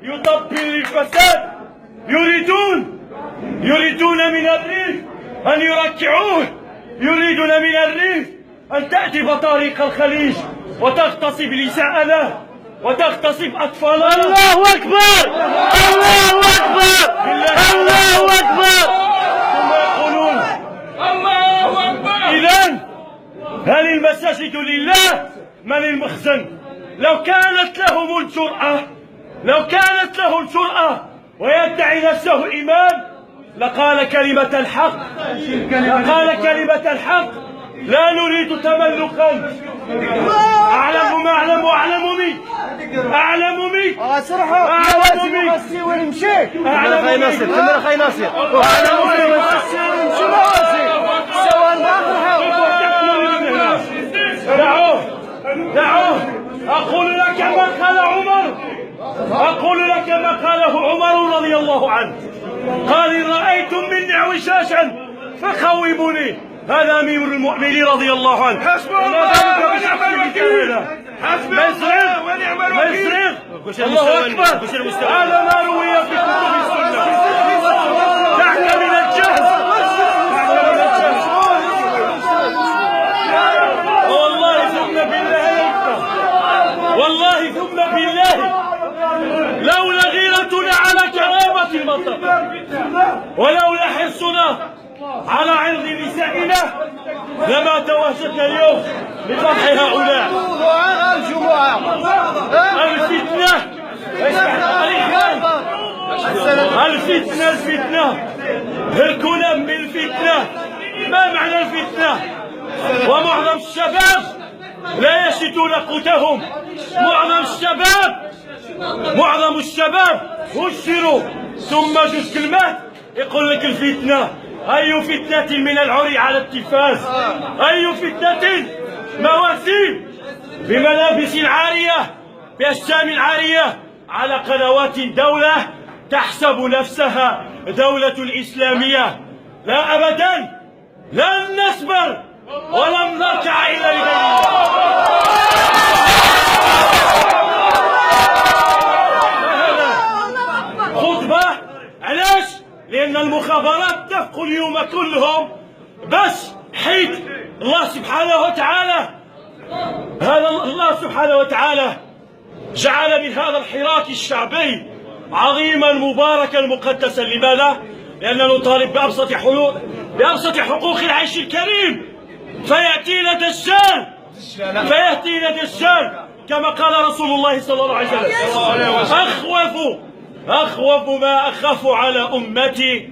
يطبل للفساد، يريدون من الريف أن يركعوه، يريدون من الريف أن تأتي بطريق الخليج وتغتصب نساءنا وتغتصب أطفالنا. الله أكبر، الله أكبر، الله أكبر. ثم يقولون الله أكبر. إذن هل المساجد لله من المخزن؟ لو كانت له الجرأة ويدعي نفسه إمام لقال كلمة الحق، لا نريد تملقا. أعلم ما أعلم وأعلم منك، أعلم منك، أعلم منك، خي ناصر، كمل خي ناصر. دعوه. أقول لك ما قاله عمر رضي الله عنه، قال إن رأيتم مني اعوجاجا فخوبوني. هذا أمير المؤمنين رضي الله عنه. حسبنا الله ونعم الوكيل، حسبنا الله ونعم الوكيل. الله أكبر. هذا ما روي في كتب السنة. دعك من الجهل. والله ثم بالله لولا غيرتنا على كرامة المنطقة ولولا حرصنا على عرض نسائنا لما توهجتنا اليوم لفتح هؤلاء الفتنة هركنا من الفتنة. ما معنى الفتنة؟ ومعظم الشباب لا يشتون قوتهم. معظم الشباب هشروا ثم جوج كلمات يقول لك الفتنة. أي فتنة من العري على التلفاز، أي فتنة مواسيم بملابس عارية بأجسام عارية على قنوات دولة تحسب نفسها دولة إسلامية. لا أبدا، لن نصبر ولن نركع إلى غير الله. خطبة علاش؟ لأن المخابرات اتفقوا اليوم كلهم بس حيث الله سبحانه وتعالى جعل من هذا الحراك الشعبي عظيما مباركا مقدسا. لماذا؟ لأننا نطالب بأبسط حقوق العيش الكريم. فيأتينا دجال كما قال رسول الله صلى الله عليه وسلم: أخوف ما أخاف على أمتي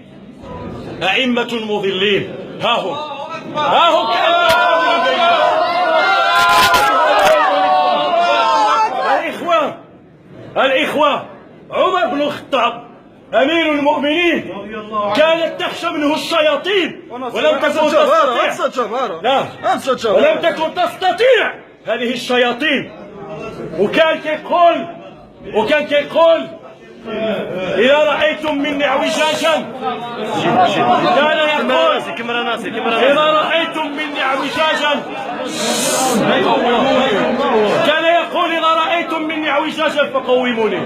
أئمة مضلين. ها هو الإخوة عمر بن الخطاب أمير المؤمنين كانت تخشى منه الشياطين ولم تكن تستطيع هذه الشياطين. وكان كيقول إذا رأيتم مني اعوجاجا، كان يقول إذا رأيتم مني اعوجاجا فقوموني.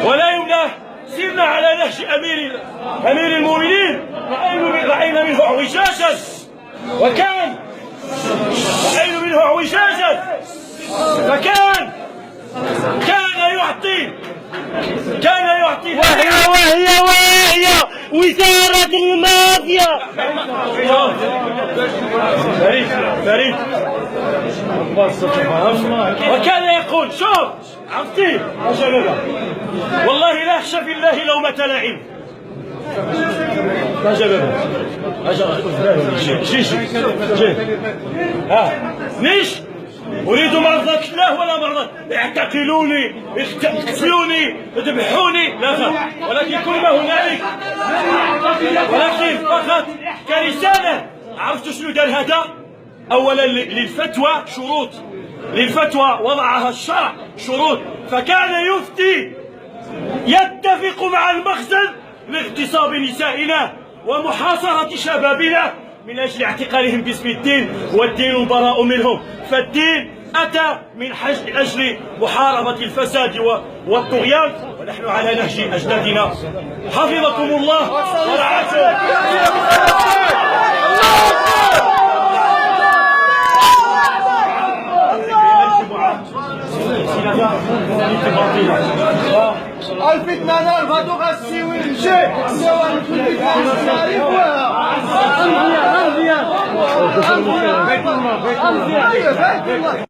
ولا يمنع سرنا على نهج أمير المؤمنين، رأينا منه اعوجاجا، فكان يعطي وهي وزارة المافيا. فريد وكان يقول: شوف عرفتي يا شباب، والله لا أخشى في الله لومة لائم. يا شباب نيش أريد مرضاة الله ولا مرضاة اعتقلوني، اقتلوني، اذبحوني، لا خير. ولكن كل ما هنالك، ولكن فقط كرسالة. عرفتوا شنو دار هذا؟ أولا للفتوى شروط، للفتوى وضعها الشرع شروط. فكان يفتي يتفق مع المخزن لاغتصاب نسائنا ومحاصرة شبابنا من أجل اعتقالهم باسم الدين، والدين براء منهم. فالدين أتى من أجل محاربة الفساد والطغيان، ونحن على نهج أجدادنا. حفظكم الله ورعاكم. الفتنة نار فاتو غاسي وين شي سوا الفتنة